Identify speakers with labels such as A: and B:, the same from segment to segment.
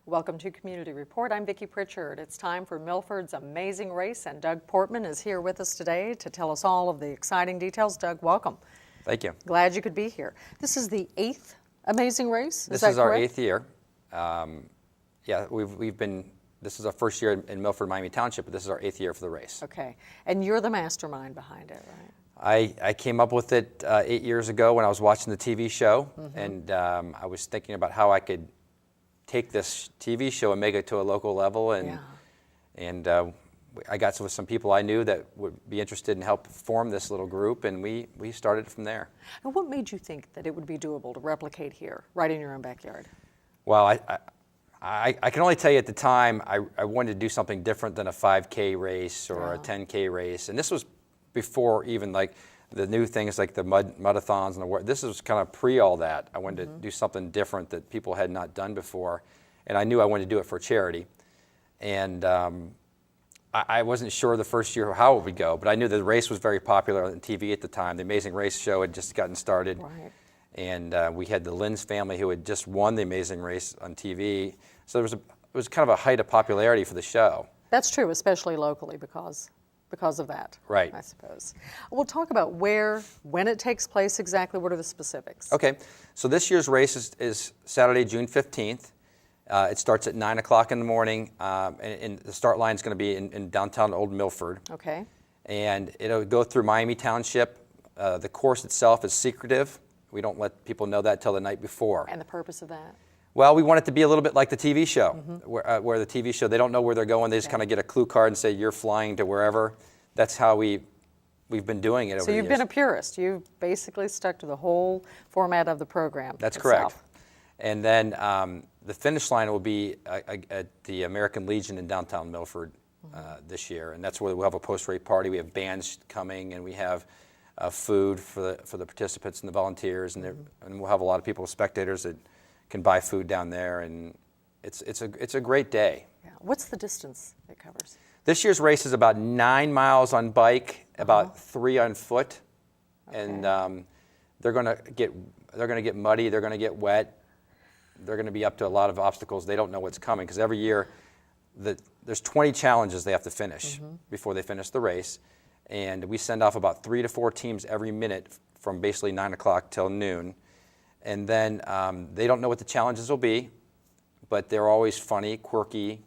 A: Welcome to Community Report. I'm Vicki Pritchard. It's time for Milford's Amazing Race, and Doug Portman is here with us today to tell us all of the exciting details. Doug, welcome.
B: Thank you.
A: Glad you could be here. This is the 8th Amazing Race,
B: This is our 8th year. This is our first year in Milford, Miami Township, but this is our 8th year for the race.
A: Okay, and you're the mastermind behind it, right?
B: I came up with it 8 years ago when I was watching the TV show, and I was thinking about how I could take this TV show and make it to a local level, and I got with some people I knew that would be interested in help form this little group, and we started from there.
A: And what made you think that it would be doable to replicate here, right in your own backyard?
B: Well, I can only tell you at the time I wanted to do something different than a 5K race or a 10K race, and this was before even like the new things like the mudathons and this was kind of pre all that. I wanted to do something different that people had not done before, and I knew I wanted to do it for charity. And I wasn't sure the first year how it would go, but I knew the race was very popular on TV at the time. The Amazing Race show had just gotten started, and we had the Lynn's family who had just won the Amazing Race on TV. So it was kind of a height of popularity for the show.
A: That's true, especially locally because of that,
B: right?
A: I suppose. We'll talk about when it takes place exactly. What are the specifics?
B: Okay, so this year's race is Saturday, June 15th. It starts at 9 o'clock in the morning, and the start line is going to be in downtown Old Milford.
A: Okay.
B: And it'll go through Miami Township. The course itself is secretive. We don't let people know that till the night before.
A: And the purpose of that?
B: Well, we want it to be a little bit like the TV show, where the TV show, they don't know where they're going. They just kind of get a clue card and say, you're flying to wherever. That's how we've been doing it over the years.
A: So you've been a purist. You've basically stuck to the whole format of the program.
B: That's correct. And then the finish line will be at the American Legion in downtown Milford this year. And that's where we'll have a post-race party. We have bands coming, and we have food for the participants and the volunteers. And we'll have a lot of people, spectators, that can buy food down there, and it's a great day.
A: Yeah. What's the distance it covers?
B: This year's race is about 9 miles on bike, about 3 on foot, and they're going to get muddy, they're going to get wet, they're going to be up to a lot of obstacles. They don't know what's coming because every year there's 20 challenges they have to finish before they finish the race, and we send off about 3 to 4 teams every minute from basically 9 o'clock till noon. And then they don't know what the challenges will be, but they're always funny, quirky,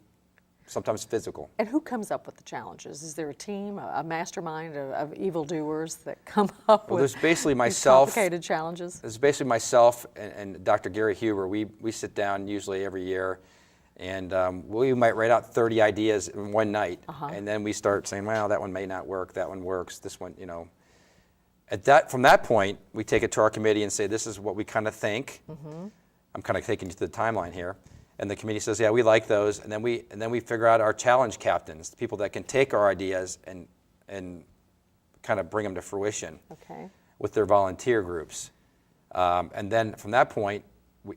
B: sometimes physical.
A: And who comes up with the challenges? Is there a team, a mastermind of evildoers that come up with
B: there's basically myself,
A: complicated challenges?
B: There's basically myself and Dr. Gary Huber. We sit down usually every year, and we might write out 30 ideas in one night, and then we start saying, well, that one may not work, that one works, this one, From that point, we take it to our committee and say, this is what we kind of think. I'm kind of taking you to the timeline here. And the committee says, yeah, we like those. And then we figure out our challenge captains, the people that can take our ideas and kind of bring them to fruition with their volunteer groups. And then from that point,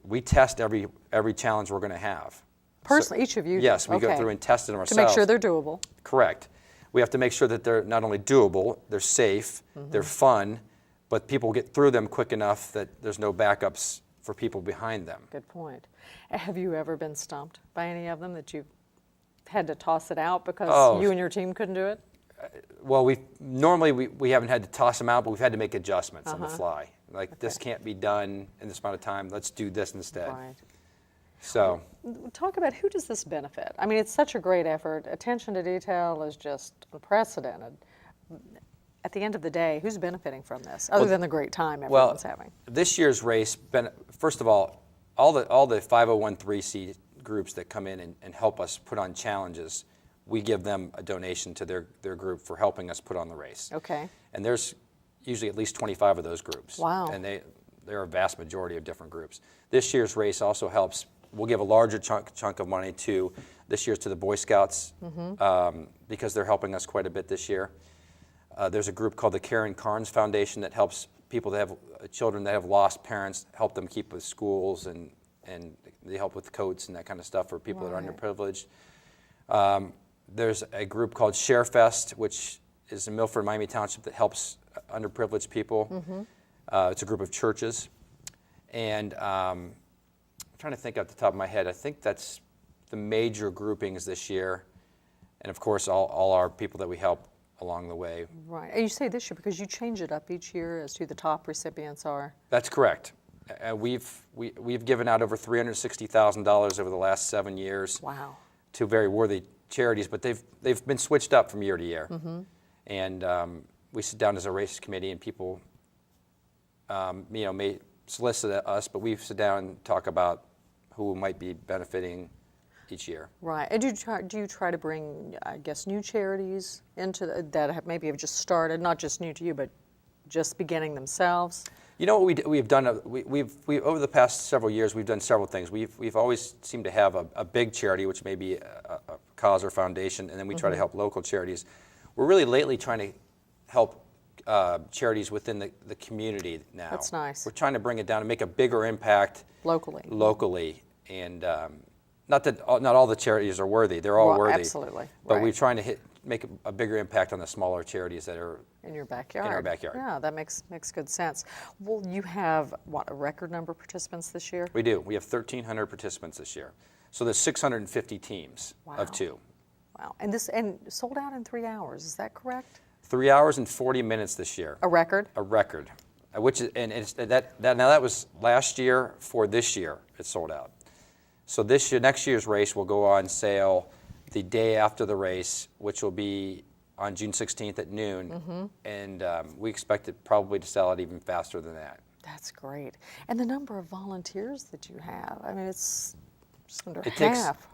B: we test every challenge we're going to have.
A: Personally, so, each of you?
B: Yes, we go through and test them ourselves.
A: To make sure they're doable.
B: Correct. We have to make sure that they're not only doable, they're safe, they're fun, but people get through them quick enough that there's no backups for people behind them.
A: Good point. Have you ever been stumped by any of them that you had to toss it out because you and your team couldn't do it?
B: Well, we haven't had to toss them out, but we've had to make adjustments on the fly. Like, this can't be done in this amount of time. Let's do this instead.
A: Right.
B: So,
A: talk about who does this benefit? I mean, it's such a great effort. Attention to detail is just unprecedented. At the end of the day, who's benefiting from this, other than the great time everyone's having?
B: This year's race, first of all the 501(c) groups that come in and help us put on challenges, we give them a donation to their group for helping us put on the race.
A: Okay.
B: And there's usually at least 25 of those groups.
A: Wow.
B: And they're a vast majority of different groups. This year's race also helps. We'll give a larger chunk of money to this year's to the Boy Scouts because they're helping us quite a bit this year. There's a group called the Karen Carnes Foundation that helps people that have children that have lost parents, help them keep with schools, and they help with coats and that kind of stuff for people that are underprivileged. There's a group called ShareFest, which is in Milford, Miami Township, that helps underprivileged people. It's a group of churches. And I'm trying to think off the top of my head. I think that's the major groupings this year, and of course all our people that we help along the way.
A: Right. And you say this year because you change it up each year as to who the top recipients are.
B: That's correct. We've given out over $360,000 over the last 7 years.
A: Wow.
B: To very worthy charities, but they've been switched up from year to year. And we sit down as a race committee, and people may solicit us, but we sit down and talk about who might be benefiting each year.
A: Right. And do you try to bring, I guess, new charities into that maybe have just started, not just new to you, but just beginning themselves?
B: You know what we've done? We've over the past several years, we've done several things. We've always seemed to have a big charity, which may be a cause or foundation, and then we try to help local charities. We're really lately trying to help charities within the community now.
A: That's nice.
B: We're trying to bring it down and make a bigger impact
A: locally.
B: And not that not all the charities are worthy; they're all worthy.
A: Absolutely.
B: But
A: right.
B: we're trying to make a bigger impact on the smaller charities that are
A: in your backyard.
B: In our backyard.
A: Yeah, that makes good sense. Well, you have a record number of participants this year?
B: We do. We have 1,300 participants this year. So there's 650 teams of 2.
A: Wow. And sold out in 3 hours. Is that correct?
B: 3 hours and 40 minutes this year.
A: A record?
B: A record. Which is that was last year. For this year, it's sold out. So next year's race will go on sale the day after the race, which will be on June 16th at noon, and we expect it probably to sell out even faster than that.
A: That's great. And the number of volunteers that you have, I mean, it's just under half
B: of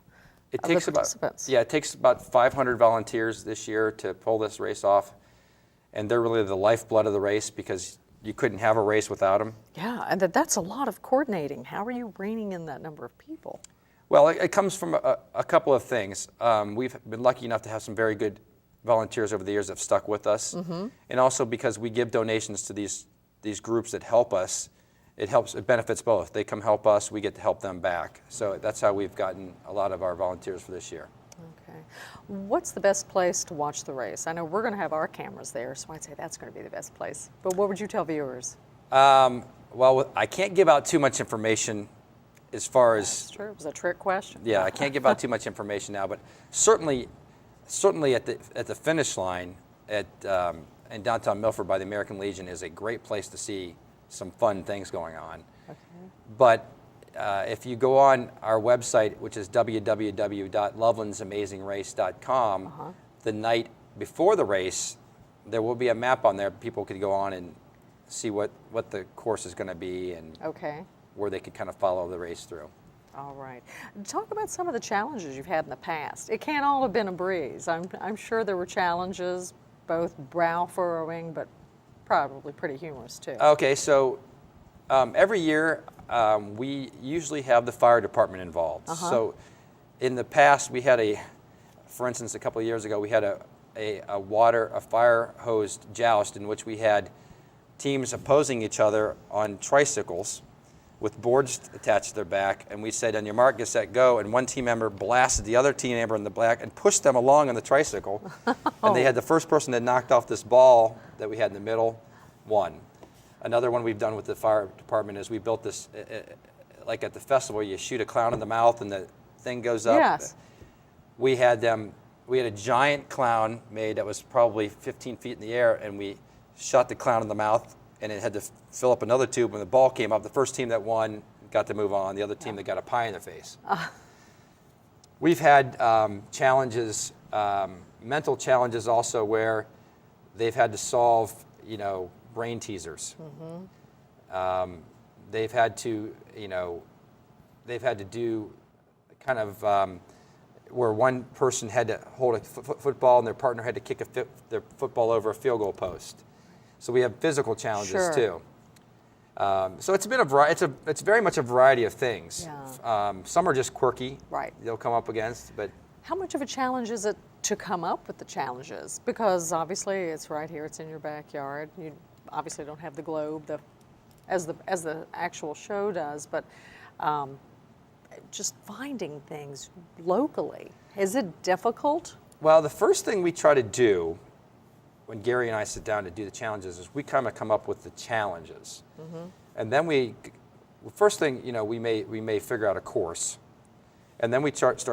A: the participants.
B: It takes about 500 volunteers this year to pull this race off, and they're really the lifeblood of the race because you couldn't have a race without them.
A: Yeah, and that's a lot of coordinating. How are you reining in that number of people?
B: Well, it comes from a couple of things. We've been lucky enough to have some very good volunteers over the years that have stuck with us, and also because we give donations to these groups that help us, it benefits both. They come help us, we get to help them back. So that's how we've gotten a lot of our volunteers for this year.
A: Okay. What's the best place to watch the race? I know we're going to have our cameras there, so I'd say that's going to be the best place. But what would you tell viewers?
B: Well, I can't give out too much information as far as...
A: That's true. It was a trick question.
B: Yeah, I can't give out too much information now, but certainly at the finish line in downtown Milford by the American Legion is a great place to see some fun things going on.
A: Okay.
B: But if you go on our website, which is www.lovelandsamazing.race.com, the night before the race, there will be a map on there. People could go on and see what the course is going to be and where they could kind of follow the race through.
A: All right. Talk about some of the challenges you've had in the past. It can't all have been a breeze. I'm sure there were challenges, both brow furrowing, but probably pretty humorous too.
B: Okay, so every year we usually have the fire department involved. So in the past we had for instance, a couple of years ago we had a fire hose joust in which we had teams opposing each other on tricycles with boards attached to their back, and we said, on your mark, get set, go, and one team member blasted the other team member in the back and pushed them along on the tricycle, and they had the first person that knocked off this ball that we had in the middle won. Another one we've done with the fire department is we built this, like at the festival, you shoot a clown in the mouth and the thing goes up.
A: Yes.
B: We had a giant clown made that was probably 15 feet in the air, and we shot the clown in the mouth, and it had to fill up another tube. When the ball came up, the first team that won got to move on. The other team that got a pie in their face. We've had challenges, mental challenges also, where they've had to solve, brain teasers. They've had to do kind of where one person had to hold a football and their partner had to kick their football over a field goal post. So we have physical challenges too. So it's been it's very much a variety of things.
A: Yeah.
B: Some are just quirky.
A: Right.
B: They'll come up against, but
A: how much of a challenge is it to come up with the challenges? Because obviously it's right here, it's in your backyard. You obviously don't have the globe as the actual show does, but just finding things locally, is it difficult?
B: Well, the first thing we try to do when Gary and I sit down to do the challenges is we kind of come up with the challenges. And then first thing, we may figure out a course. And then we start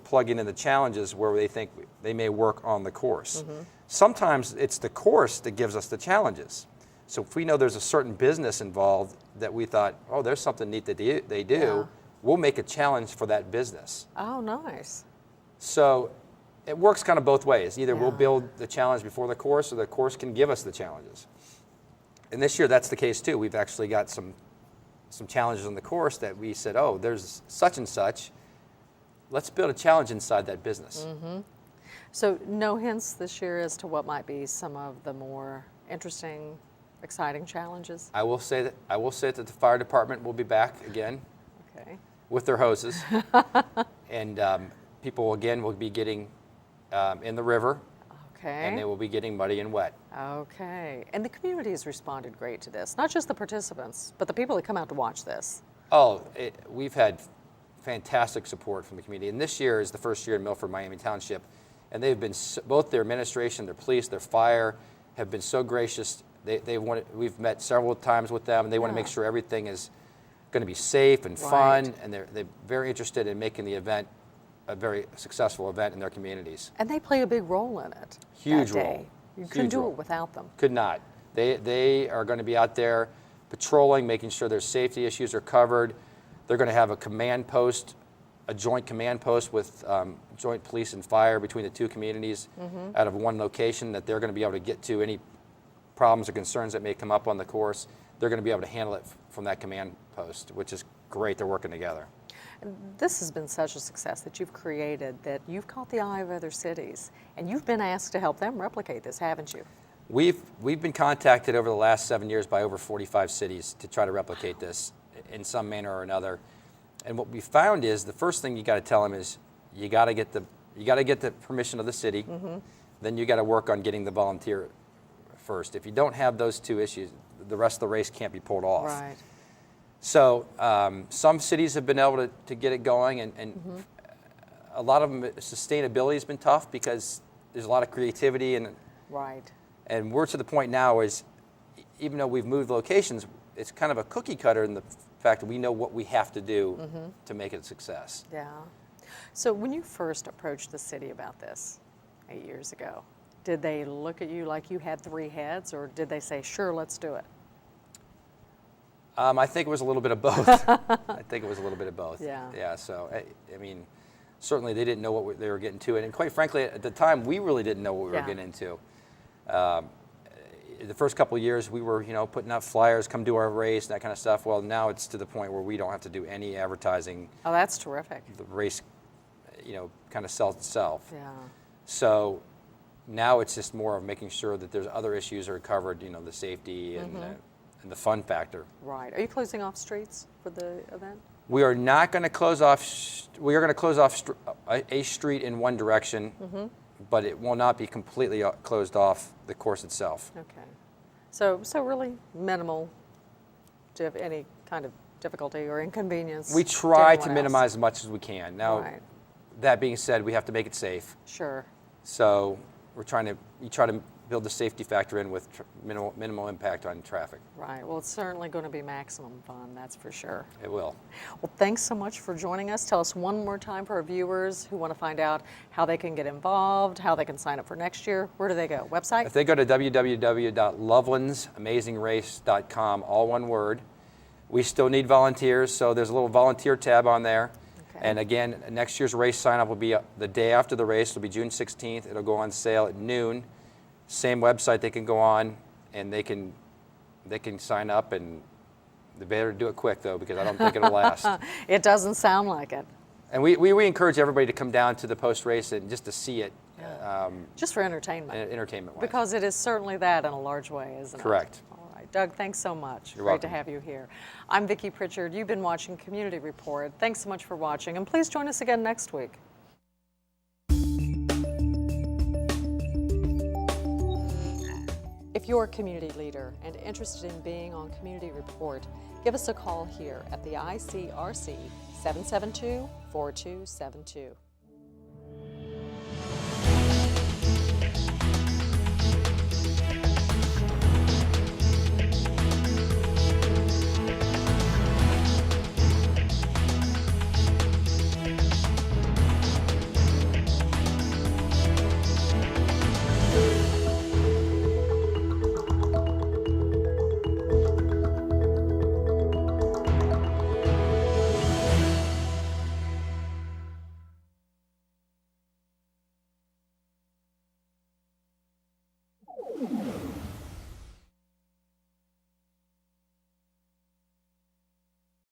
B: plugging in the challenges where they think they may work on the course. Sometimes it's the course that gives us the challenges. So if we know there's a certain business involved that we thought, oh, there's something neat that they do, we'll make a challenge for that business.
A: Oh, nice.
B: So it works kind of both ways. Either we'll build the challenge before the course, or the course can give us the challenges. And this year, that's the case too. We've actually got some challenges on the course that we said, oh, there's such and such. Let's build a challenge inside that business.
A: So no hints this year as to what might be some of the more interesting, exciting challenges?
B: I will say that the fire department will be back again with their hoses. And people, again, will be getting in the river. And they will be getting muddy and wet.
A: Okay. And the community has responded great to this. Not just the participants, but the people that come out to watch this.
B: Oh, we've had fantastic support from the community. And this year is the first year in Milford, Miami Township. And they've been, both their administration, their police, their fire, have been so gracious. We've met several times with them, and they want to make sure everything is going to be safe and fun. And they're very interested in making the event a very successful event in their communities.
A: And they play a big role in it.
B: Huge
A: that day.
B: role.
A: You couldn't do it without them.
B: Could not. They are going to be out there patrolling, making sure their safety issues are covered. They're going to have a command post, a joint command post with joint police and fire between the two communities out of one location that they're going to be able to get to any problems or concerns that may come up on the course. They're going to be able to handle it from that command post, which is great. They're working together.
A: This has been such a success that you've created that you've caught the eye of other cities, and you've been asked to help them replicate this, haven't you?
B: We've been contacted over the last 7 years by over 45 cities to try to replicate this in some manner or another. And what we found is the first thing you got to tell them is you got to get the permission of the city. Then you got to work on getting the volunteer first. If you don't have those two issues, the rest of the race can't be pulled off.
A: Right.
B: So some cities have been able to get it going, and a lot of them, sustainability has been tough because there's a lot of creativity, and we're to the point now is, even though we've moved locations, it's kind of a cookie cutter in the fact that we know what we have to do to make it a success.
A: Yeah. So when you first approached the city about this 8 years ago, did they look at you like you had three heads, or did they say, sure, let's do it?
B: I think it was a little bit of both. I think it was a little bit of both. Yeah. So I mean, certainly they didn't know what they were getting to, and quite frankly, at the time, we really didn't know what we were getting into. The first couple of years, we were, putting out flyers, come do our race, that kind of stuff. Well, now it's to the point where we don't have to do any advertising.
A: Oh, that's terrific.
B: The race, kind of sells itself.
A: Yeah.
B: So now it's just more of making sure that there's other issues are covered, the safety and the fun factor.
A: Right. Are you closing off streets for the event?
B: We are not going to close off. We are going to close off a street in one direction, but it will not be completely closed off the course itself.
A: Okay. So really minimal. Do you have any kind of difficulty or inconvenience?
B: We try to minimize as much as we can. Now, that being said, we have to make it safe.
A: Sure.
B: So we try to build the safety factor in with minimal impact on traffic.
A: Right. Well, it's certainly going to be maximum fun, that's for sure.
B: It will.
A: Well, thanks so much for joining us. Tell us one more time for our viewers who want to find out how they can get involved, how they can sign up for next year. Where do they go? Website?
B: If they go to www.lovelandsamazing.com, all one word, we still need volunteers, so there's a little volunteer tab on there. And again, next year's race sign-up will be the day after the race. It'll be June 16th. It'll go on sale at noon. Same website they can go on, and they can sign up, and they better do it quick, though, because I don't think it'll last.
A: It doesn't sound like it.
B: And we encourage everybody to come down to the post-race and just to see it.
A: Just for entertainment.
B: Entertainment-wise.
A: Because it is certainly that in a large way, isn't it?
B: Correct.
A: All right. Doug, thanks so much.
B: You're
A: Great
B: welcome.
A: to have you here. I'm Vicki Pritchard. You've been watching Community Report. Thanks so much for watching, and please join us again next week. If you're a community leader and interested in being on Community Report, give us a call here at the ICRC 772-4272.